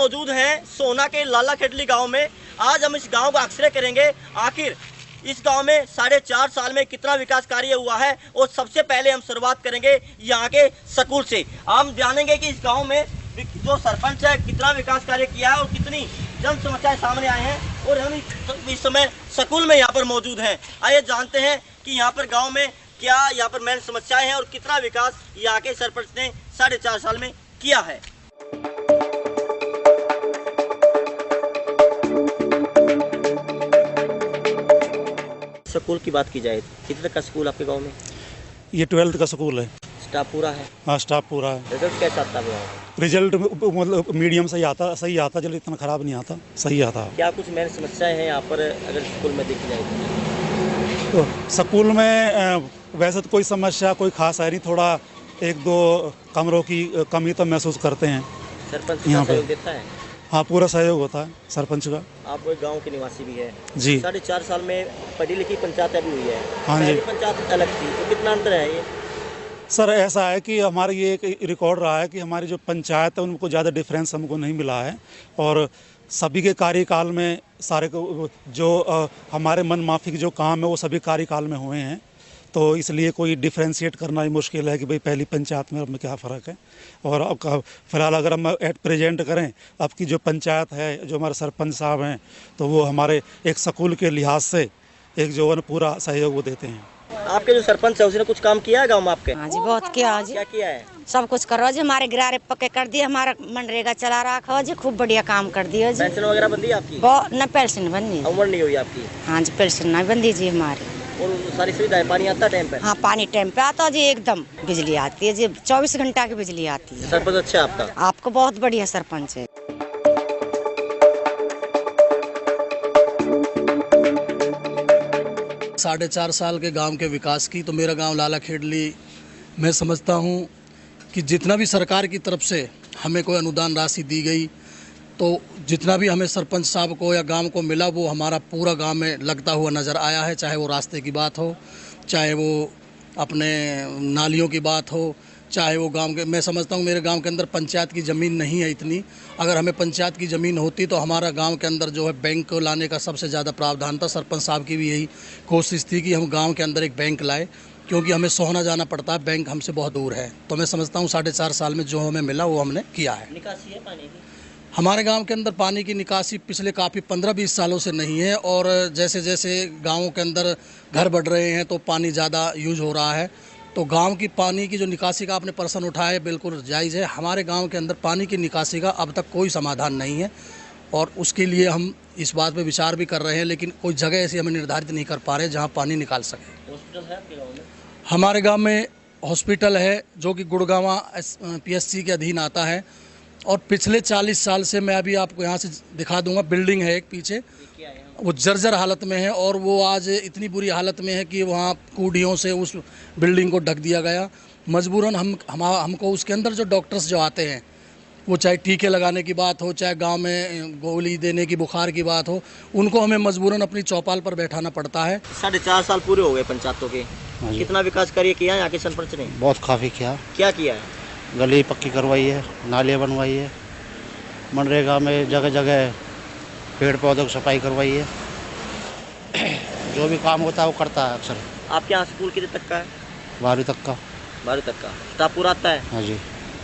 मौजूद हैं सोना के लाला खेडली गांव में। आज हम इस गांव का एक्सरे करेंगे, आखिर इस गांव में 4.5 साल में कितना विकास कार्य हुआ है। और सबसे पहले हम शुरुआत करेंगे यहाँ के स्कूल से। हम जानेंगे कि इस गांव में जो सरपंच है कितना विकास कार्य किया है और कितनी जन समस्याएं सामने आए हैं। और हम इस समय स्कूल में यहाँ पर मौजूद हैं। आइए जानते हैं कि यहाँ पर गाँव में क्या यहाँ पर मेन समस्याएं हैं और कितना विकास यहाँ के सरपंच ने 4.5 साल में किया है। स्कूल की बात की जाए, कितने का स्कूल आपके गांव में? ये 12th का स्कूल है। स्टाफ पूरा है? हाँ, स्टाफ पूरा है। रिजल्ट कैसा आता है? रिजल्ट मतलब मीडियम सही आता, चलो इतना खराब नहीं आता, सही आता। क्या कुछ मेन समस्याएं हैं यहाँ पर अगर स्कूल में देखी जाए तो? स्कूल में वैसे तो कोई समस्या कोई खास है नहीं, थोड़ा 1-2 कमरों की कमी तो महसूस करते हैं। सरपंच यहाँ सहयोग देता है? हाँ, पूरा सहयोग होता है सरपंच का। आप गांव के निवासी भी है जी। 4.5 साल में पढ़ी लिखी पंचायत अभी हुई है। हाँ जी। पंचायत अलग थी, तो कितना अंतर है ये? सर ऐसा है कि हमारे ये एक रिकॉर्ड रहा है कि हमारी जो पंचायत है उनको ज़्यादा डिफरेंस हमको नहीं मिला है। और सभी के कार्यकाल में सारे को जो हमारे मन माफिक जो काम है वो सभी कार्यकाल में हुए हैं। तो इसलिए कोई डिफ्रेंशिएट करना ही मुश्किल है कि भाई पहली पंचायत में अब में क्या फ़र्क है। और अब फिलहाल अगर हम एट प्रेजेंट करें, अब की जो पंचायत है, जो हमारे सरपंच साहब हैं, तो वो हमारे एक स्कूल के लिहाज से एक जो है पूरा सहयोग वो देते हैं। आपके जो सरपंच है उसने कुछ काम किया है गाँव में आपके? हाँ जी, बहुत किया जी। क्या किया है? सब कुछ कर रहा जी, हमारे गिरारे पक्के कर दिए, हमारा मनरेगा चला रखा जी, खूब बढ़िया काम कर दिया जी। पेंशन वगैरह बंदी आपकी? बहुत न पेंशन बनी। उम्र नहीं हुई आपकी? हाँ जी, पेंशन नहीं बंदी जी हमारी। और सारी सुविधाएं, पानी आता है टाइम पे? हाँ, पानी टाइम पे आता जी, एकदम बिजली आती है जी, 24 घंटा की बिजली आती है। सरपंच अच्छा है आपका? आपको बहुत बढ़िया सरपंच है। साढ़े 4 साल के गांव के विकास की तो मेरा गांव लाला खेडली, मैं समझता हूं कि जितना भी सरकार की तरफ से हमें कोई अनुदान राशि दी गई, तो जितना भी हमें सरपंच साहब को या गांव को मिला वो हमारा पूरा गांव में लगता हुआ नज़र आया है। चाहे वो रास्ते की बात हो, चाहे वो अपने नालियों की बात हो, चाहे वो गांव के, मैं समझता हूँ मेरे गांव के अंदर पंचायत की ज़मीन नहीं है इतनी। अगर हमें पंचायत की ज़मीन होती तो हमारा गांव के अंदर जो है बैंक को लाने का सबसे ज़्यादा प्रावधान था। सरपंच साहब की भी यही कोशिश थी कि हम गांव के अंदर एक बैंक लाए, क्योंकि हमें सोहना जाना पड़ता है, बैंक हमसे बहुत दूर है। तो मैं समझता हूँ 4.5 साल में जो हमें मिला वो हमने किया है। निकासी है पानी की? हमारे गांव के अंदर पानी की निकासी पिछले काफ़ी 15-20 सालों से नहीं है। और जैसे जैसे गाँवों के अंदर घर बढ़ रहे हैं तो पानी ज़्यादा यूज हो रहा है। तो गांव की पानी की जो निकासी का आपने प्रश्न उठाया है, बिल्कुल जायज़ है। हमारे गांव के अंदर पानी की निकासी का अब तक कोई समाधान नहीं है और उसके लिए हम इस बात पे विचार भी कर रहे हैं, लेकिन कोई जगह ऐसी हमें निर्धारित नहीं कर पा रहे जहां पानी निकाल सके। हॉस्पिटल है आपके गाँव में? हमारे गांव में हॉस्पिटल है जो कि गुड़गांवा PSC के अधीन आता है। और पिछले 40 साल से, मैं अभी आपको यहाँ से दिखा दूँगा, बिल्डिंग है एक पीछे, वो जर्जर हालत में है और वो आज इतनी बुरी हालत में है कि वहाँ कूड़ियों से उस बिल्डिंग को ढक दिया गया। मजबूरन हमको उसके अंदर जो डॉक्टर्स जो आते हैं, वो चाहे टीके लगाने की बात हो, चाहे गांव में गोली देने की, बुखार की बात हो, उनको हमें मजबूरन अपनी चौपाल पर बैठाना पड़ता है। 4.5 साल पूरे हो गए पंचायतों के, कितना विकास कार्य किया है यहाँ के सरपंच ने? बहुत काफ़ी किया। क्या किया है? गली पक्की करवाई है, नालियाँ बनवाई है, मनरेगा में जगह जगह पेड़ पौधों की सफाई करवाई है। जो भी काम होता है वो करता है अक्सर। आपके यहाँ स्कूल कितने तक का है? 12वीं तक का। 12वीं तक का स्टाफ पूरा आता है? हाँ जी।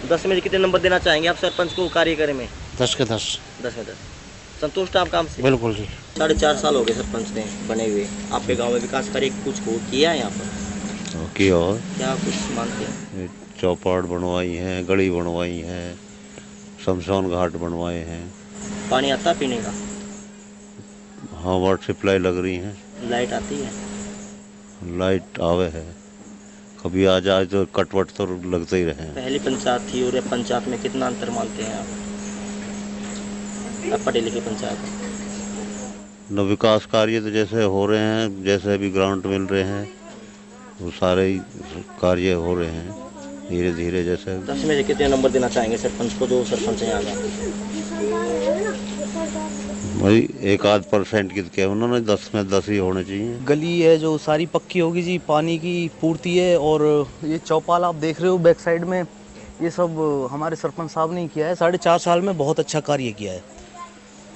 10 में कितने नंबर देना चाहेंगे आप सरपंच को कार्य करे में? 10 के 10। 10 में 10। संतुष्ट आप काम से? बिल्कुल जी। 4.5 साल हो गए सरपंच ने बने हुए। आपके गाँव में विकास कार्य कुछ किया है यहाँ पर? किया। और क्या कुछ मानते हैं? चौपाट बनवाई है, गली बनवाई है, शमशान घाट बनवाए हैं। पानी आता पीने का? हाँ, वाटर सप्लाई लग रही है। लाइट आती है? लाइट आवे है, कभी आ जाए तो कटवट तो लगते ही रहे। पहली पंचायत थी और ये पंचायत में कितना अंतर मानते हैं आप पढ़े लिखे पंचायत? न विकास कार्य तो जैसे हो रहे हैं, जैसे अभी ग्रांट मिल रहे हैं, वो सारे ही कार्य हो रहे हैं धीरे धीरे। जैसे 10 में से कितने नंबर देना चाहेंगे सरपंच को, जो सरपंच है यहाँ का? भाई 1-8% की क्या, उन्होंने 10 में 10 ही होने चाहिए। गली है जो सारी पक्की होगी जी, पानी की पूर्ति है। और ये चौपाल आप देख रहे हो बैक साइड में, ये सब हमारे सरपंच साहब ने किया है। 4.5 साल में बहुत अच्छा कार्य किया है।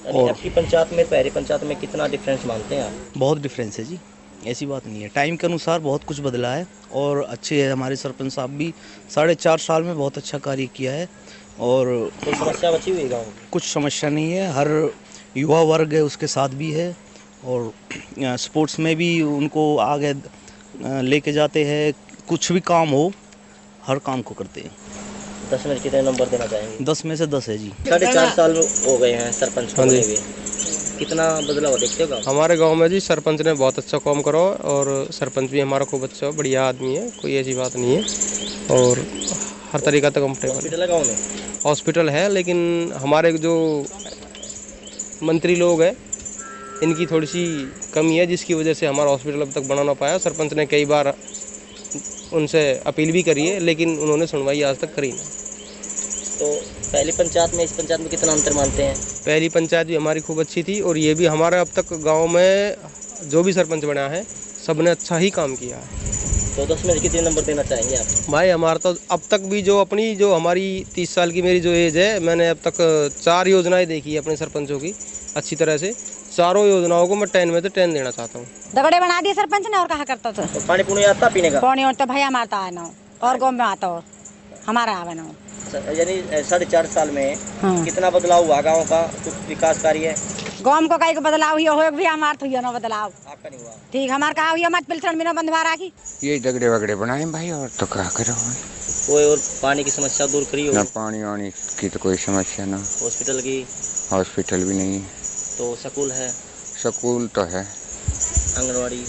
और आपकी पंचायत में पहले पंचायत में कितना डिफरेंस मानते हैं आप? बहुत डिफरेंस है जी, ऐसी बात नहीं है। टाइम के अनुसार बहुत कुछ बदला है और अच्छे है हमारे सरपंच साहब भी। 4.5 साल में बहुत अच्छा कार्य किया है और कोई समस्या बची हुई है गाँव में? कुछ समस्या नहीं है। हर युवा वर्ग है उसके साथ भी है और स्पोर्ट्स में भी उनको आगे लेके जाते हैं। कुछ भी काम हो हर काम को करते हैं। 10 में कितने नंबर देना चाहेंगे? 10 में से 10 है जी। 4.5 साल हो गए हैं सरपंच को बने हुए, कितना बदलाव देखते हो गाँव? हमारे गांव में जी सरपंच ने बहुत अच्छा काम करा और सरपंच भी हमारा खूब अच्छा बढ़िया आदमी है, कोई ऐसी बात नहीं है और हर तरीका तक कम्फर्टेबल। हॉस्पिटल है गाँव में? हॉस्पिटल है लेकिन हमारे जो मंत्री लोग हैं इनकी थोड़ी सी कमी है जिसकी वजह से हमारा हॉस्पिटल अब तक बना ना पाया। सरपंच ने कई बार उनसे अपील भी करी है लेकिन उन्होंने सुनवाई आज तक करी ना। तो पहली पंचायत में इस पंचायत में कितना अंतर मानते हैं? पहली पंचायत भी हमारी खूब अच्छी थी और ये भी हमारा अब तक गांव में जो भी सरपंच बना है सबने अच्छा ही काम किया है। तो 10 में कितने नंबर देना चाहेंगे आप? भाई हमारा तो अब तक भी जो हमारी 30 साल की मेरी जो एज है, मैंने अब तक 4 योजनाएं देखी है अपने सरपंचों की अच्छी तरह से। चारों योजनाओं को मैं 10 में से 10 देना चाहता हूँ। दगड़े बना दिए सरपंच ने और कहा करता था। तो पानी पुनी आता पीने का? पानी और तो भैया मारता है ना और गाँव में आता और हमारा आवे ना। यानी 4.5 साल में हाँ। कितना बदलाव हुआ गाँव का? कुछ विकास कार्य है? गाँव को कहीं बदलाव हुआ भी हमार तो ना बदलाव आपका नहीं हुआ? ठीक हमार कहा हुआ मत पिलसन में बंधवा राखी। ये झगड़े वगड़े बनाए भाई और तो क्या करो। कोई और पानी की समस्या दूर करी हो? ना पानी वानी की तो कोई समस्या ना। हॉस्पिटल की? हॉस्पिटल भी नहीं। तो स्कूल है? स्कूल तो है। आंगनवाड़ी?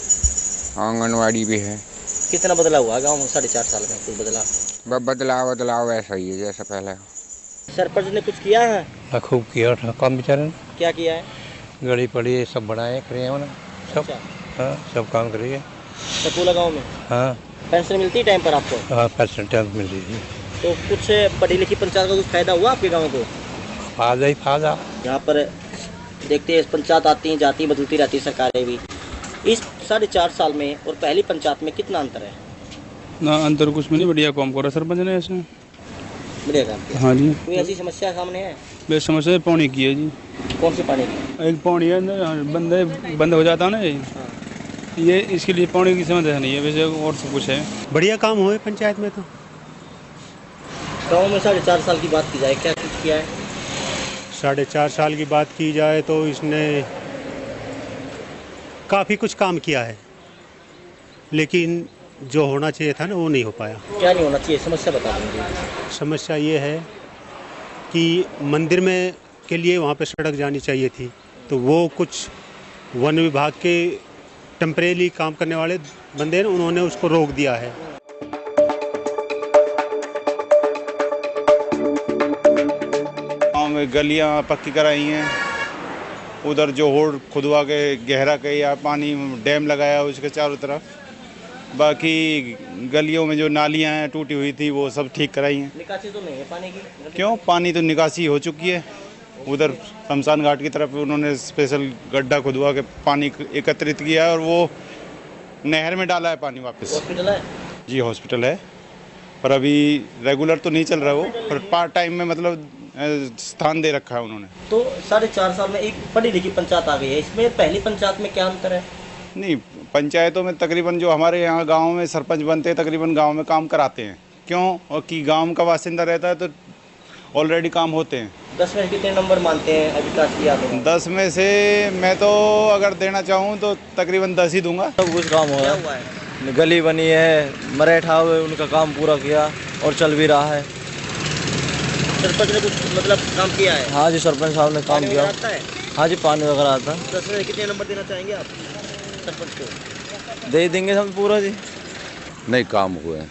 आंगनवाड़ी भी है। कितना बदलाव हुआ गाँव में 4.5 साल में? कुछ बदलाव? बदलाव ऐसा ही है जैसा पहले। सरपंच ने कुछ किया है? खूब किया था काम बेचारे ने। क्या किया है? गली पड़ी सब बनाए करे हैं सब। अच्छा। हाँ सब काम करिए। स्कूल गाँव में? हाँ पेंशन मिलती है टाइम पर आपको? हाँ % मिल रही है। तो कुछ पढ़ी लिखी पंचायत का कुछ फायदा हुआ आपके गाँव को? फायदा ही फायदा। यहाँ पर देखते हैं पंचायत आती हैं जाती बदलती रहती है सरकारें भी। इस 4.5 साल में और पहली पंचायत में कितना अंतर है? ना अंतर कुछ भी नहीं, बढ़िया काम करा सरपंच ने इसने। बढ़िया काम किया। हाँ जी। कोई ऐसी समस्या सामने है? बेस्ट समस्या पानी की है जी। कौन सी पानी की? एक पानी है बंद हो जाता है ना ये इसके लिए पानी की समस्या नहीं है, वैसे और सब कुछ है। बढ़िया काम हुए पंचायत में। तो गाँव में 4.5 साल की बात की जाए क्या कुछ किया है? 4.5 साल की बात की जाए तो इसने काफ़ी कुछ काम किया है लेकिन जो होना चाहिए था ना वो नहीं हो पाया। क्या नहीं होना चाहिए? समस्या बता देंगे। समस्या ये है कि मंदिर में के लिए वहाँ पे सड़क जानी चाहिए थी तो वो कुछ वन विभाग के टेम्परेरी काम करने वाले बंदे ने उन्होंने उसको रोक दिया है। गाँव में गलियाँ पक्की कराई हैं, उधर जो होड़ खुदवा के गहरा के या पानी डैम लगाया उसके चारों तरफ। बाकी गलियों में जो नालियां हैं टूटी हुई थी वो सब ठीक कराई हैं। निकासी तो नहीं है पानी की? क्यों, पानी तो निकासी हो चुकी है। उधर शमशान घाट की तरफ उन्होंने स्पेशल गड्ढा खुदवा के पानी एकत्रित किया है और वो नहर में डाला है पानी वापस। हॉस्पिटल है? जी हॉस्पिटल है पर अभी रेगुलर तो नहीं चल रहा वो, पर पार्ट टाइम में मतलब स्थान दे रखा है उन्होंने। तो 4.5 साल में एक पढ़ी लिखी पंचायत आ गई है, इसमें पहली पंचायत में क्या अंतर है? नहीं, पंचायतों में तकरीबन जो हमारे यहाँ गांव में सरपंच बनते हैं तकरीबन गांव में काम कराते हैं। क्यों? और कि गांव का बासिंदा रहता है तो ऑलरेडी काम होते हैं। 10 में कितने नंबर मानते हैं विकास किया आपने? 10 में से मैं तो अगर देना चाहूँ तो तकरीबन 10 ही दूंगा। सब कुछ काम हुआ है, गली बनी है, मराठा उनका काम पूरा किया और चल भी रहा है। सरपंच ने कुछ मतलब काम किया है? हाँ जी सरपंच साहब ने काम किया। हाँ जी पानी वगैरह आता है। 10 में कितने नंबर देना चाहेंगे आप सरपंच को? दे देंगे हम पूरा जी। नहीं काम हुए हैं,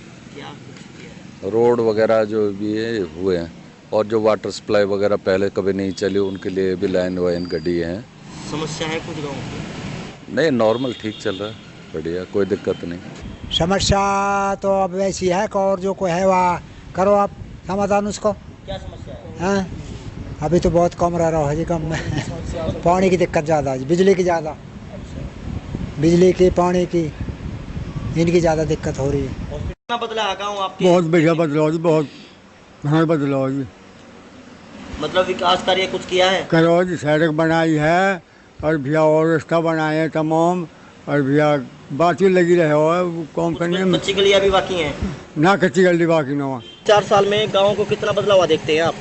रोड वगैरह जो भी है हुए हैं और जो वाटर सप्लाई वगैरह पहले कभी नहीं चली उनके लिए भी लाइन वाइन गड्डी हैं। समस्या है कुछ गाँव की? नहीं नॉर्मल ठीक चल रहा है, बढ़िया, कोई दिक्कत नहीं। समस्या तो अब वैसी है और जो कोई है वह करो आप समाधान उसको। क्या समस्या है? हाँ अभी तो बहुत कम रह रहा है जी, कम में पानी की दिक्कत ज़्यादा है, बिजली की ज़्यादा, बिजली की पानी की इनकी ज़्यादा दिक्कत हो रही है। कितना बदला है गाँव आपके? बहुत बढ़िया बदलाव जी, बहुत हाँ बदलाव जी, मतलब विकास कार्य कुछ किया है? करो जी, सड़क बनाई है और भैया और रास्ता बनाए हैं तमाम, और भैया बातें लगी रहे हो काम करने में। कच्ची गलियां भी बाकी हैं ना, कच्ची गली बाकी ना। 4 साल में गाँव को कितना बदलाव हुआ देखते हैं आप?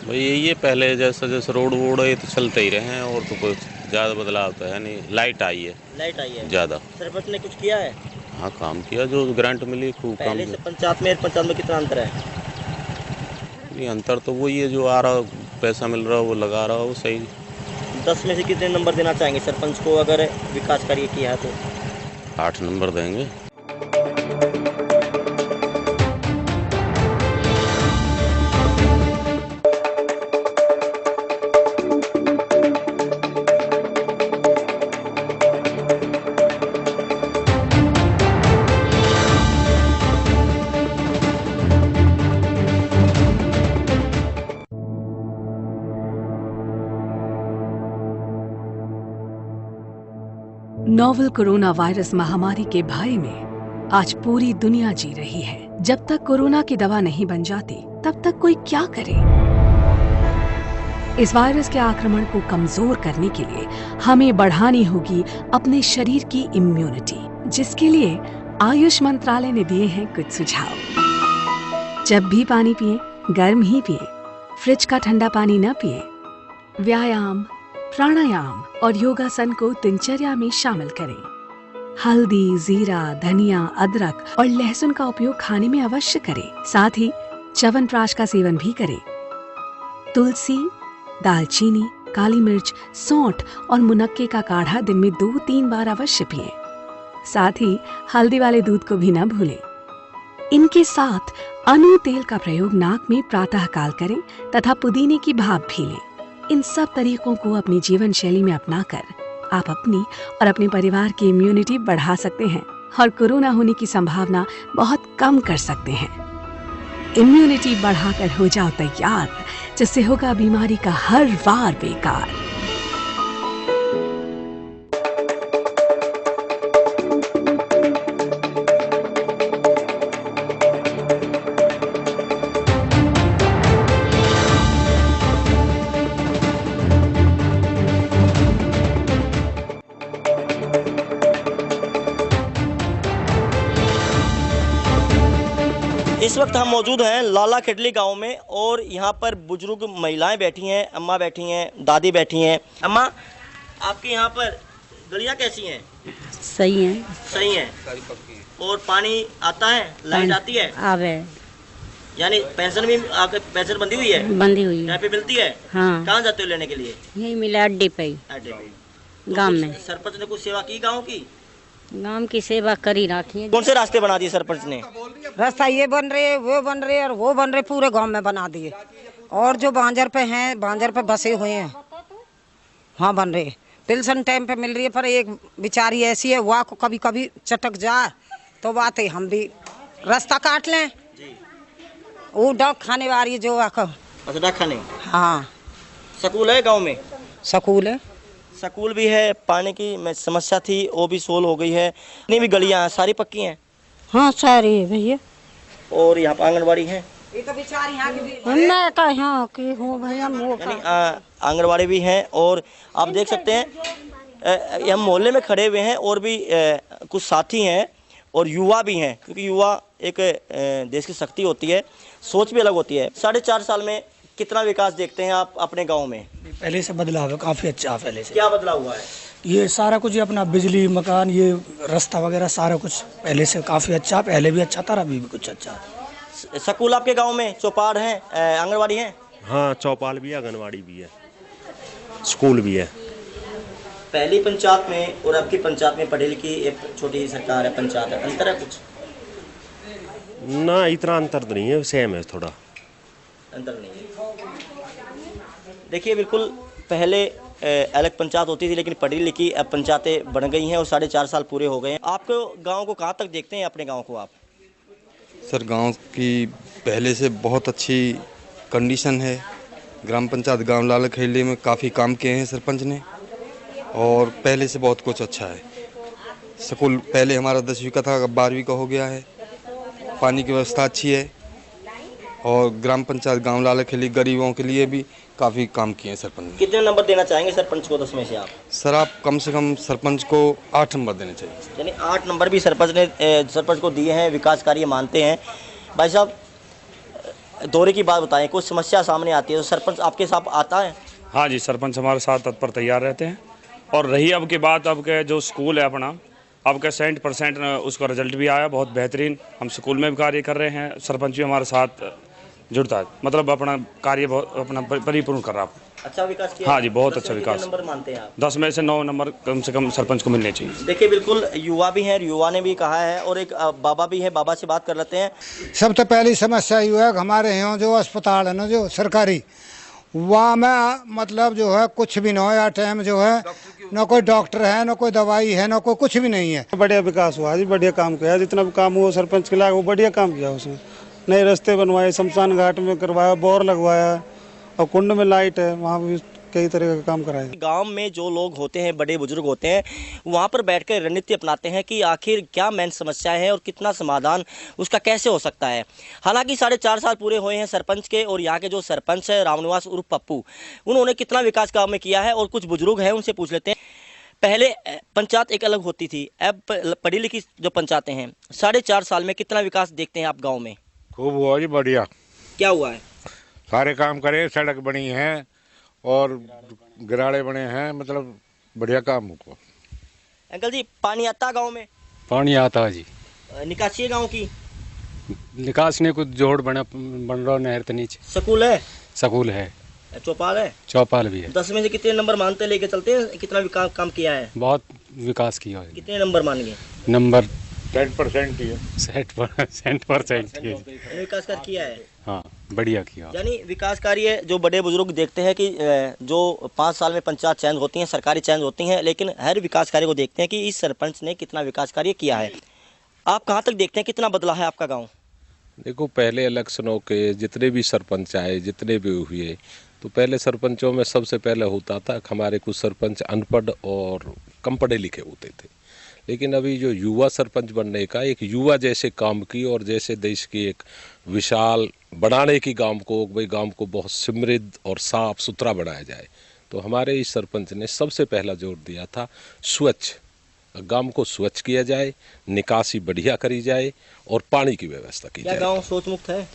भाई यही है, पहले जैसा जैसे रोड वोड है तो चलते ही रहे हैं, और तो कुछ ज़्यादा बदलाव तो है नहीं। लाइट आई है ज़्यादा। सरपंच ने कुछ किया है? हाँ, काम किया, जो ग्रांट मिली खूब काम पहले से किया। पंचायत में कितना अंतर है? ये अंतर तो वही है, जो आ रहा पैसा मिल रहा वो लगा रहा वो सही। 10 में से कितने नंबर देना चाहेंगे सरपंच को अगर विकास कार्य किया है तो? 8 नंबर देंगे। नोवेल कोरोना वायरस महामारी के भय में आज पूरी दुनिया जी रही है। जब तक कोरोना की दवा नहीं बन जाती तब तक कोई क्या करे। इस वायरस के आक्रमण को कमजोर करने के लिए हमें बढ़ानी होगी अपने शरीर की इम्यूनिटी, जिसके लिए आयुष मंत्रालय ने दिए हैं कुछ सुझाव। जब भी पानी पिए गर्म ही पिए, फ्रिज का ठंडा पानी न पिए, व्यायाम, प्राणायाम और योगासन को दिनचर्या में शामिल करें। हल्दी, जीरा, धनिया, अदरक और लहसुन का उपयोग खाने में अवश्य करें। साथ ही च्यवनप्राश का सेवन भी करें। तुलसी, दालचीनी, काली मिर्च, सौंठ और मुनक्के का काढ़ा दिन में 2-3 बार अवश्य पिएं। साथ ही हल्दी वाले दूध को भी न भूलें। इनके साथ अनु तेल का प्रयोग नाक में प्रातःकाल करें तथा पुदीने की भाप भी लें। इन सब तरीकों को अपनी जीवन शैली में अपनाकर आप अपनी और अपने परिवार की इम्यूनिटी बढ़ा सकते हैं और कोरोना होने की संभावना बहुत कम कर सकते हैं। इम्यूनिटी बढ़ाकर हो जाओ तैयार, जिससे होगा बीमारी का हर वार बेकार। इस वक्त हम मौजूद हैं लाला खेडली गांव में और यहाँ पर बुजुर्ग महिलाएं बैठी हैं, अम्मा बैठी हैं, दादी बैठी हैं। अम्मा, आपके यहाँ पर गलियाँ कैसी हैं? सही हैं। सही हैं। और पानी आता है, लाइट आती है? आवे। यानी पेंशन भी आपके पेंशन बंदी हुई है? बंदी हुई है। यहाँ पे मिलती है? हाँ। कहाँ जाते हो लेने के लिए? यही मिला अड्डे पे। अड्डे पे। गाँव में। सरपंच ने कुछ सेवा की गाँव की? गांव की सेवा करी रखी है। कौन से रास्ते बना दिए सरपंच ने? रास्ता ये बन रहे, वो बन रहे और वो बन रहे, पूरे गांव में बना दिए। और जो बांजर पे हैं, बांजर पे बसे हुए हैं, हाँ बन रहे। पेंशन टाइम पे मिल रही है, पर एक बेचारी ऐसी है वह को कभी कभी चटक जाए तो बात है हम भी रास्ता काट लें। वो डॉग खाने वाली जो अच्छा, डॉग खाने। हाँ। स्कूल है गाँव में? स्कूल है। स्कूल भी है। पानी की समस्या थी, वो भी सोल्व हो गई है। इतनी भी गलियां हैं, सारी पक्की हैं? हाँ सारी है भैया। और यहाँ पर आंगनबाड़ी है? ये तो बेचारी यहाँ की भी मैं तो यहाँ की हूँ भैया। आंगनबाड़ी भी है। और आप देख सकते हैं हम मोहल्ले में खड़े हुए हैं और भी कुछ साथी हैं और युवा भी हैं, क्योंकि युवा एक देश की शक्ति होती है, सोच भी अलग होती है। 4.5 साल में कितना विकास देखते हैं आप अपने गांव में? पहले से बदलाव है, काफ़ी अच्छा। पहले से क्या बदलाव हुआ है? ये सारा कुछ, ये अपना बिजली, मकान, ये रास्ता वगैरह सारा कुछ पहले से काफ़ी अच्छा। पहले भी अच्छा था, अभी भी कुछ अच्छा है। स्कूल आपके गांव में चौपाल है, आंगनबाड़ी है? हाँ, चौपाल भी है, आंगनबाड़ी भी है, स्कूल भी है। पहली पंचायत में और आपकी पंचायत में पढ़ी लिखी एक छोटी सरकार है, पंचायत है, अंतर है कुछ? ना, इतना अंतर तो नहीं है, सेम है, थोड़ा अंतर नहीं है। देखिए, बिल्कुल पहले अलग पंचायत होती थी, लेकिन पढ़ी लिखी अब पंचायतें बन गई हैं और 4.5 साल पूरे हो गए हैं। आपको गांव को कहाँ तक देखते हैं अपने गांव को आप? सर, गांव की पहले से बहुत अच्छी कंडीशन है। ग्राम पंचायत गांव लाला खेडली में काफ़ी काम किए हैं सरपंच ने, और पहले से बहुत कुछ अच्छा है। स्कूल पहले हमारा 10वीं का था, अब 12वीं का हो गया है। पानी की व्यवस्था अच्छी है, और ग्राम पंचायत गांव लालखेड़ी गरीबों के लिए भी काफ़ी काम किए हैं सरपंच ने। कितने नंबर देना चाहेंगे सरपंच को 10 में से आप? सर आप कम से कम सरपंच को 8 नंबर देने चाहिए। यानी 8 नंबर भी सरपंच को दिए हैं, विकास कार्य मानते हैं। भाई साहब, दौरे की बात बताएं, कुछ समस्या सामने आती है तो सरपंच आपके साथ आता है? हाँ जी, सरपंच हमारे साथ तत्पर तैयार रहते हैं। और रही अब की बात, अब के जो स्कूल है अपना, अब के 100% उसका रिजल्ट भी आया बहुत बेहतरीन। हम स्कूल में भी कार्य कर रहे हैं, सरपंच भी हमारे साथ जुड़ता है, मतलब अपना कार्य अपना परिपूर्ण कर रहा है। अच्छा विकास किया? हाँ जी, बहुत अच्छा विकास। नंबर मानते हैं आप? 10 में से 9 नंबर कम से कम सरपंच को मिलने चाहिए। देखिए, बिल्कुल युवा भी हैं, युवा ने भी कहा है, और एक बाबा भी है, बाबा से बात कर लेते हैं। सबसे पहली समस्या ये है कि हमारे यहाँ जो अस्पताल है ना, जो सरकारी, वहाँ में मतलब जो है कुछ भी ना हो, या टाइम जो है न कोई डॉक्टर है, न कोई दवाई है, न कोई कुछ भी नहीं है। बढ़िया विकास हुआ जी, बढ़िया काम किया, जितना भी काम हुआ सरपंच के लायक वो बढ़िया काम किया उसने। नए रास्ते बनवाए, शमशान घाट में करवाया, बोर लगवाया, और कुंड में लाइट है, वहाँ भी कई तरह का काम कराया। गांव में जो लोग होते हैं, बड़े बुजुर्ग होते हैं, वहाँ पर बैठकर रणनीति अपनाते हैं कि आखिर क्या मेन समस्या है और कितना समाधान उसका कैसे हो सकता है। हालांकि 4.5 साल पूरे हुए हैं सरपंच के, और यहाँ के जो सरपंच है रामनिवास उर्फ पप्पू, उन्होंने कितना विकास काम में किया है, और कुछ बुजुर्ग हैं उनसे पूछ लेते हैं। पहले पंचायत एक अलग होती थी, अब पढ़ी लिखी जो पंचायतें हैं, 4.5 साल में कितना विकास देखते हैं आप गाँव में? खूब हुआ जी, बढ़िया। क्या हुआ है? सारे काम करे, सड़क बनी है और गराड़े बने हैं, मतलब बढ़िया काम हुआ। अंकल जी, पानी आता गांव में? पानी आता है जी। निकासी है गांव की? निकास ने कुछ जोड़ बन रहा नहर के नीचे। स्कूल है? स्कूल है। चौपाल है? चौपाल भी है। 10 में से कितने नंबर मानते लेके चलते हैं? कितना विकास काम किया है? बहुत विकास किया है। कितने नंबर मान गए? नंबर 10% ही है। 60% विकास कार्य किया है। हाँ, बढ़िया किया। यानी विकास कार्य जो बड़े बुजुर्ग देखते हैं कि जो 5 साल में पंचायत चेंज होती हैं, सरकारी चेंज होती हैं, लेकिन हर विकास कार्य को देखते हैं कि इस सरपंच ने कितना विकास कार्य किया है। आप कहाँ तक देखते हैं, कितना बदला है आपका गाँव? देखो, पहले इलेक्शनों के जितने भी सरपंच आए, जितने भी हुए, तो पहले सरपंचों में सबसे पहले होता था कि हमारे कुछ सरपंच अनपढ़ और कम पढ़े लिखे होते थे। लेकिन अभी जो युवा सरपंच बनने का, एक युवा जैसे काम की और जैसे देश की एक विशाल बनाने की गांव को, भाई गांव को बहुत समृद्ध और साफ सुथरा बनाया जाए, तो हमारे इस सरपंच ने सबसे पहला जोर दिया था स्वच्छ, गांव को स्वच्छ किया जाए, निकासी बढ़िया करी जाए और पानी की व्यवस्था की जाए। गांव सोच मुक्त है?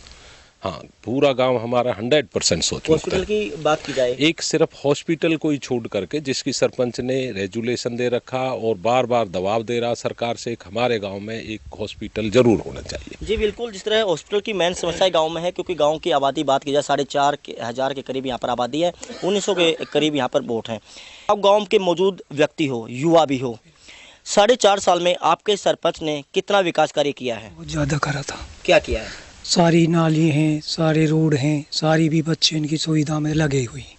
हाँ, पूरा गांव हमारा 100% सोच मुक्त है। हॉस्पिटल की बात की जाए, एक सिर्फ हॉस्पिटल को ही छोड़ करके, जिसकी सरपंच ने रेजुलेशन दे रखा और बार बार दबाव दे रहा सरकार से, हमारे गांव में एक हॉस्पिटल जरूर होना चाहिए। जी बिल्कुल, जिस तरह हॉस्पिटल की मेन समस्या गांव में है, क्योंकि गांव की आबादी बात की जाए 4,500 के करीब यहाँ पर आबादी है, 1900 के करीब यहाँ पर वोट हैं। अब गाँव के मौजूद व्यक्ति हो, युवा भी हो, 4.5 साल में आपके सरपंच ने कितना विकास कार्य किया है? बहुत ज़्यादा करा था। क्या किया है? सारी नाली हैं, सारे रोड हैं, सारी भी बच्चे इनकी सुविधा में लगे हुए हैं,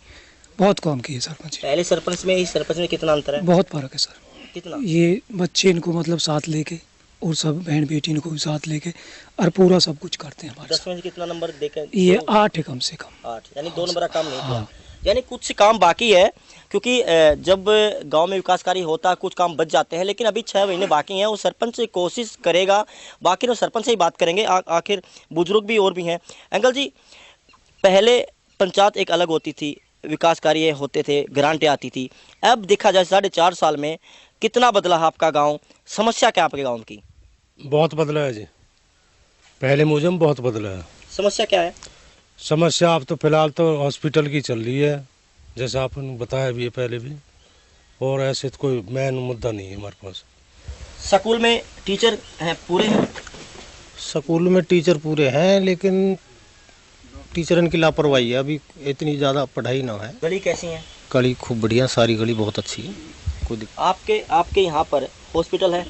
बहुत काम किए सरपंच। पहले सरपंच में इस सरपंच में कितना अंतर है? बहुत फर्क है सर। कितना? ये बच्चे इनको मतलब साथ लेके, और सब बहन बेटी इनको भी साथ लेके, और पूरा सब कुछ करते हैं। 10 में से कितना नंबर देकर? ये 8 है कम से कम। 8, यानी 2 नंबर का काम नहीं किया। यानी कुछ काम बाकी है, क्योंकि जब गांव में विकास कार्य होता है कुछ काम बच जाते हैं, लेकिन अभी 6 महीने बाकी हैं। वो सरपंच से कोशिश करेगा, बाकी तो सरपंच से ही बात करेंगे। आखिर बुजुर्ग भी और भी हैं। अंकल जी, पहले पंचायत एक अलग होती थी, विकास कार्य होते थे, ग्रांटें आती थी, अब देखा जाए 4.5 साल में कितना बदला है आपका गाँव? समस्या क्या आपके गाँव की? बहुत बदला है जी, पहले मुझे बहुत बदला है। समस्या क्या है? समस्या अब तो फिलहाल तो हॉस्पिटल की चल रही है, जैसे आपने बताया भी है पहले भी, और ऐसे तो कोई मेन मुद्दा नहीं है हमारे पास। स्कूल में टीचर हैं पूरे हैं? स्कूल में टीचर पूरे हैं, लेकिन टीचरों की लापरवाही है, अभी इतनी ज़्यादा पढ़ाई ना है। गली कैसी है? गली खूब बढ़िया, सारी गली बहुत अच्छी है। आपके यहाँ पर हॉस्पिटल है?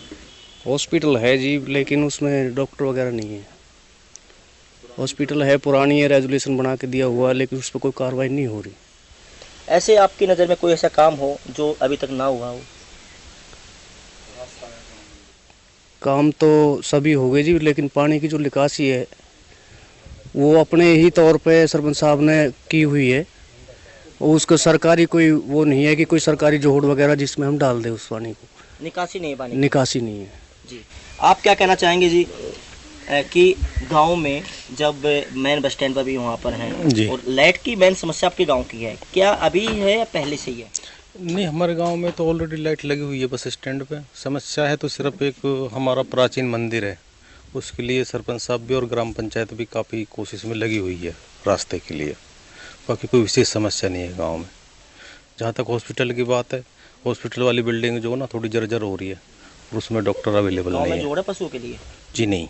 हॉस्पिटल है जी, लेकिन उसमें डॉक्टर वगैरह नहीं है। हॉस्पिटल है, पुरानी है, रेजुलेशन बना के दिया हुआ है, लेकिन उस पर कोई कार्रवाई नहीं हो रही। ऐसे आपकी नज़र में कोई ऐसा काम हो जो अभी तक ना हुआ हो? काम तो सभी हो गए जी, लेकिन पानी की जो निकासी है वो अपने ही तौर पे सरपंच साहब ने की हुई है, और उसका सरकारी कोई वो नहीं है कि कोई सरकारी जोड़ वगैरह जिसमें हम डाल दें उस पानी को। निकासी नहीं है पानी? निकासी नहीं है जी। आप क्या कहना चाहेंगे जी? कि गांव में जब मेन बस स्टैंड पर भी वहाँ पर हैं जी। और लाइट की मेन समस्या आपके गांव की है, क्या अभी है या पहले से ही है? नहीं, हमारे गांव में तो ऑलरेडी लाइट लगी हुई है बस स्टैंड पे। समस्या है तो सिर्फ एक हमारा प्राचीन मंदिर है, उसके लिए सरपंच साहब भी और ग्राम पंचायत भी काफ़ी कोशिश में लगी हुई है रास्ते के लिए। बाकी कोई विशेष समस्या नहीं है गांव में। जहाँ तक हॉस्पिटल की बात है, हॉस्पिटल वाली बिल्डिंग जो ना थोड़ी जर्जर हो रही है और उसमें डॉक्टर अवेलेबल गाँव नहीं में है। जोड़ है पशुओं के लिए? जी नहीं।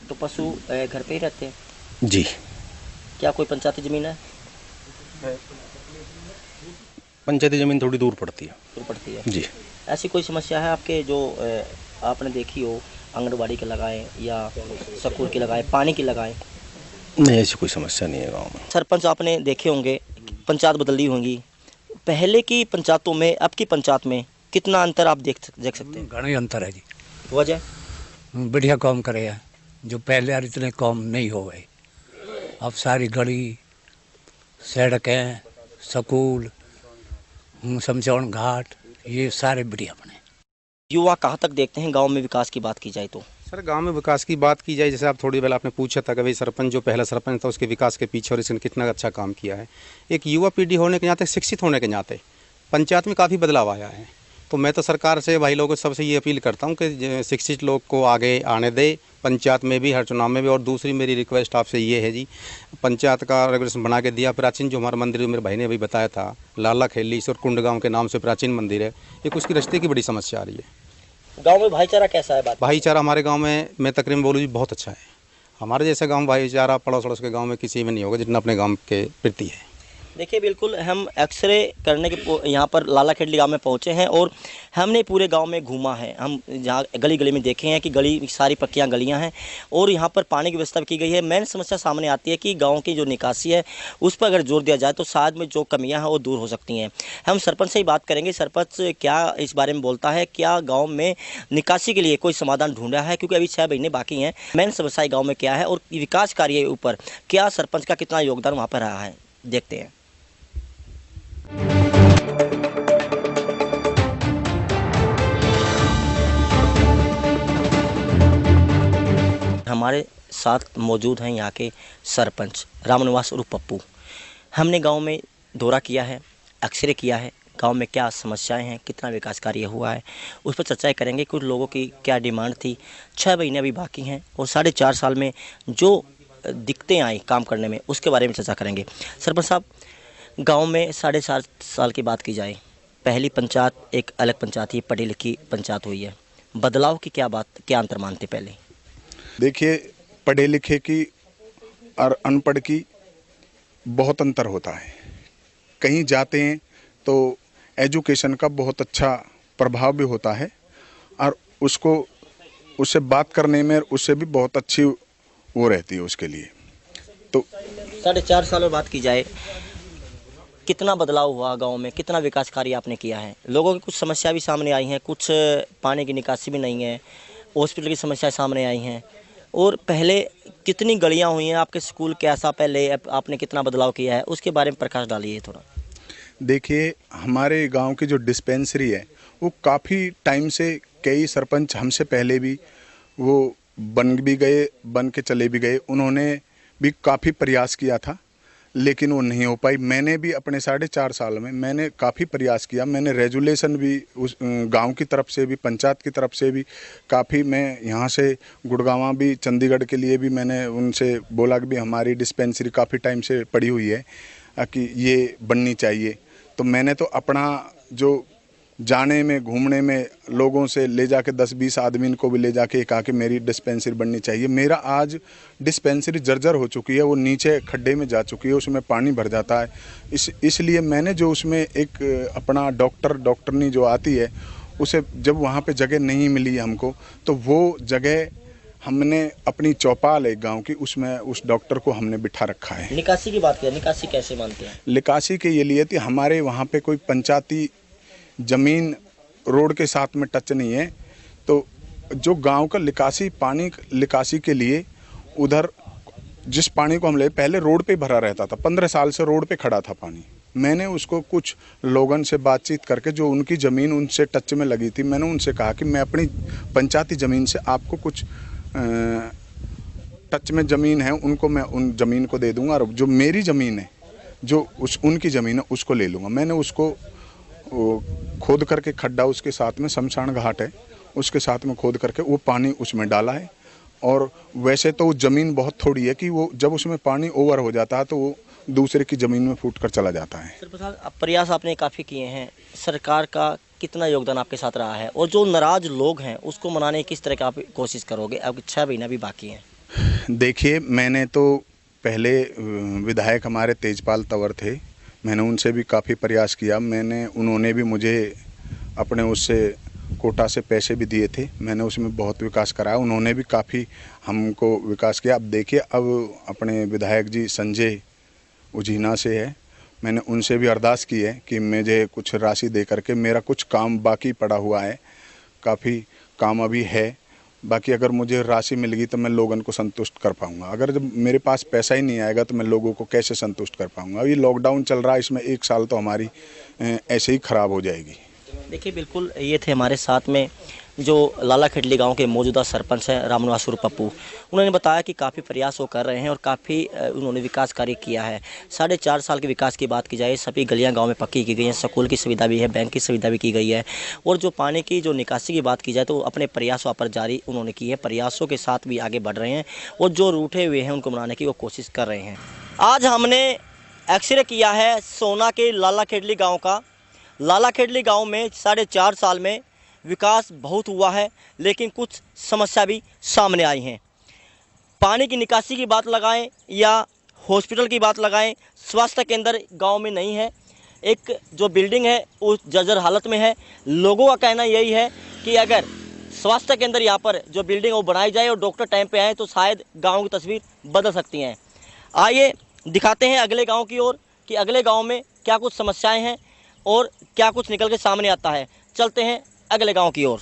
तो पशु घर पे ही रहते हैं? जी। क्या कोई पंचायती जमीन है? पंचायती ज़मीन थोड़ी दूर पड़ती है। दूर पड़ती है जी। ऐसी कोई समस्या है आपके जो आपने देखी हो, आंगनबाड़ी के लगाए या स्कूल के लगाए, पानी की लगाए? नहीं, ऐसी कोई समस्या नहीं है गांव में। सरपंच आपने देखे होंगे, पंचायत बदली होंगी, पहले की पंचायतों में अब की पंचायत में कितना अंतर आप देख सकते हैं? घना अंतर है जी। वजह? बढ़िया काम करे हैं, जो पहले यार इतने काम नहीं हो गए। अब सारी गली, सड़कें, स्कूल, शमशान घाट, ये सारे बढ़िया बने। युवा कहाँ तक देखते हैं गांव में विकास की बात की जाए तो? सर, गांव में विकास की बात की जाए, जैसे आप थोड़ी देर आपने पूछा था कि भाई सरपंच जो पहला सरपंच था उसके विकास के पीछे और इसने कितना अच्छा काम किया है। एक युवा पीढ़ी होने के नाते, शिक्षित होने के नाते पंचायत में काफ़ी बदलाव आया है। तो मैं तो सरकार से, भाई लोगों सबसे ये अपील करता हूँ कि शिक्षित लोग को आगे आने दे पंचायत में भी, हर चुनाव में भी। और दूसरी मेरी रिक्वेस्ट आपसे ये है जी, पंचायत का रेगुलेशन बना के दिया। प्राचीन जो हमारा मंदिर, मेरे भाई ने अभी बताया था, लाला खेली और कुंड गाँव के नाम से प्राचीन मंदिर है, एक उसकी रस्ते की बड़ी समस्या आ रही है। गांव में भाईचारा कैसा है? बात भाईचारा हमारे गांव में, मैं तकरीबन बोलूँ जी, बहुत अच्छा है। हमारे जैसे गांव भाईचारा पड़ोस अड़ोस के गांव में किसी में नहीं होगा जितना अपने गांव के प्रति है। देखिए, बिल्कुल हम एक्सरे करने के यहाँ पर लाला खेडली गांव में पहुँचे हैं और हमने पूरे गांव में घूमा है। हम जहाँ गली गली में देखे हैं कि गली सारी पक्कियाँ गलियाँ हैं और यहाँ पर पानी की व्यवस्था की गई है। मेन समस्या सामने आती है कि गांव की जो निकासी है उस पर अगर जोर दिया जाए तो शायद में जो कमियाँ हैं वो दूर हो सकती हैं। हम सरपंच से ही बात करेंगे, सरपंच क्या इस बारे में बोलता है, क्या गाँव में निकासी के लिए कोई समाधान ढूंढा है, क्योंकि अभी 6 महीने बाकी हैं। मेन समस्या गाँव में क्या है और विकास कार्य के ऊपर क्या सरपंच का कितना योगदान वहाँ पर रहा है, देखते हैं। हमारे साथ मौजूद हैं यहाँ के सरपंच रामनिवास उर्फ पप्पू। हमने गांव में दौरा किया है, एक्सरे किया है, गांव में क्या समस्याएं हैं, कितना विकास कार्य हुआ है, उस पर चर्चा करेंगे। कुछ लोगों की क्या डिमांड थी, 6 महीने अभी बाकी हैं और 4.5 साल में जो दिक्कतें आई काम करने में, उसके बारे में चर्चा करेंगे। सरपंच साहब, गांव में 4.5 साल की बात की जाए, पहली पंचायत एक अलग पंचायत ही, पढ़ी लिखी पंचायत हुई है, बदलाव की क्या अंतर मानते? पहले देखिए, पढ़े लिखे की और अनपढ़ की बहुत अंतर होता है। कहीं जाते हैं तो एजुकेशन का बहुत अच्छा प्रभाव भी होता है और उससे बात करने में उससे भी बहुत अच्छी वो रहती है उसके लिए। तो 4.5 साल में बात की जाए, कितना बदलाव हुआ गांव में, कितना विकास कार्य आपने किया है? लोगों की कुछ समस्या भी सामने आई हैं, कुछ पानी की निकासी भी नहीं है, हॉस्पिटल की समस्याएं सामने आई हैं और पहले कितनी गलियां हुई हैं, आपके स्कूल कैसा, पहले आपने कितना बदलाव किया है, उसके बारे में प्रकाश डालिए थोड़ा। देखिए, हमारे गांव की जो डिस्पेंसरी है वो काफ़ी टाइम से, कई सरपंच हमसे पहले भी वो बन के चले भी गए, उन्होंने भी काफ़ी प्रयास किया था लेकिन वो नहीं हो पाई। मैंने भी अपने 4.5 साल में मैंने काफ़ी प्रयास किया। मैंने रेजुलेशन भी उस गांव की तरफ से भी, पंचायत की तरफ से भी काफ़ी, मैं यहाँ से गुड़गांव भी, चंडीगढ़ के लिए भी मैंने उनसे बोला कि भी हमारी डिस्पेंसरी काफ़ी टाइम से पड़ी हुई है कि ये बननी चाहिए। तो मैंने तो अपना जो जाने में, घूमने में, लोगों से ले जाके 10-20 आदमी को भी ले जाके कहा कि मेरी डिस्पेंसरी बननी चाहिए। मेरा आज डिस्पेंसरी जर्जर हो चुकी है, वो नीचे खड्डे में जा चुकी है, उसमें पानी भर जाता है। इसलिए मैंने जो उसमें एक अपना डॉक्टरनी जो आती है, उसे जब वहाँ पे जगह नहीं मिली हमको, तो वो जगह हमने अपनी चौपाल है गांव की, उसमें उस डॉक्टर को हमने बिठा रखा है। निकासी की बात किया, निकासी कैसे मानते हैं? निकासी के ये लिए थी, हमारे वहाँ पे कोई पंचायती ज़मीन रोड के साथ में टच नहीं है, तो जो गांव का पानी निकासी के लिए उधर जिस पानी को हम ले, पहले रोड पे भरा रहता था, 15 साल से रोड पे खड़ा था पानी। मैंने उसको कुछ लोगों से बातचीत करके, जो उनकी ज़मीन उनसे टच में लगी थी, मैंने उनसे कहा कि मैं अपनी पंचायती ज़मीन से आपको कुछ टच में ज़मीन है उनको मैं उन ज़मीन को दे दूंगा, और जो मेरी ज़मीन है, जो उनकी ज़मीन है, उसको ले लूँगा। मैंने उसको खोद करके खड्डा, उसके साथ में शमशान घाट है, उसके साथ में खोद करके वो पानी उसमें डाला है। और वैसे तो वो ज़मीन बहुत थोड़ी है कि वो जब उसमें पानी ओवर हो जाता है तो वो दूसरे की ज़मीन में फूट कर चला जाता है। सरपंच साहब, प्रयास आपने काफ़ी किए हैं, सरकार का कितना योगदान आपके साथ रहा है, और जो नाराज लोग हैं उसको मनाने की किस तरह का आप कोशिश करोगे? अब 6 महीना भी बाकी हैं। देखिए, मैंने तो पहले विधायक हमारे तेजपाल तंवर थे, मैंने उनसे भी काफ़ी प्रयास किया। उन्होंने भी मुझे अपने उससे कोटा से पैसे भी दिए थे, मैंने उसमें बहुत विकास कराया। उन्होंने भी काफ़ी हमको विकास किया। अब देखिए, अब अपने विधायक जी संजय उजीना से है, मैंने उनसे भी अरदास की है कि मुझे कुछ राशि दे करके, मेरा कुछ काम बाकी पड़ा हुआ है, काफ़ी काम अभी है बाकी। अगर मुझे राशि मिल गई तो मैं लोगों को संतुष्ट कर पाऊंगा। अगर जब मेरे पास पैसा ही नहीं आएगा तो मैं लोगों को कैसे संतुष्ट कर पाऊंगा? अभी लॉकडाउन चल रहा है, इसमें 1 साल तो हमारी ऐसे ही ख़राब हो जाएगी। देखिए, बिल्कुल ये थे हमारे साथ में जो लाला खेडली गांव के मौजूदा सरपंच हैं रामनिवासुर पप्पू। उन्होंने बताया कि काफ़ी प्रयास वो कर रहे हैं और काफ़ी उन्होंने विकास कार्य किया है। 4.5 साल के विकास की बात की जाए, सभी गलियां गांव में पक्की की गई हैं, स्कूल की सुविधा भी है, बैंक की सुविधा भी की गई है, और जो पानी की जो निकासी की बात की जाए तो अपने प्रयास वहाँ पर जारी उन्होंने की है। प्रयासों के साथ भी आगे बढ़ रहे हैं और जो रूठे हुए हैं उनको मनाने की वो कोशिश कर रहे हैं। आज हमने एक्सरे किया है सोना के लाला खेडली गाँव का। लाला खेडली गाँव में 4.5 साल में विकास बहुत हुआ है, लेकिन कुछ समस्या भी सामने आई हैं। पानी की निकासी की बात लगाएं या हॉस्पिटल की बात लगाएं, स्वास्थ्य केंद्र गांव में नहीं है। एक जो बिल्डिंग है वो जर्जर हालत में है। लोगों का कहना यही है कि अगर स्वास्थ्य केंद्र यहाँ पर जो बिल्डिंग है वो बनाई जाए और डॉक्टर टाइम पे आए तो शायद गाँव की तस्वीर बदल सकती हैं। आइए दिखाते हैं अगले गाँव की ओर कि अगले गाँव में क्या कुछ समस्याएँ हैं और क्या कुछ निकल के सामने आता है। चलते हैं अगले गांव की ओर।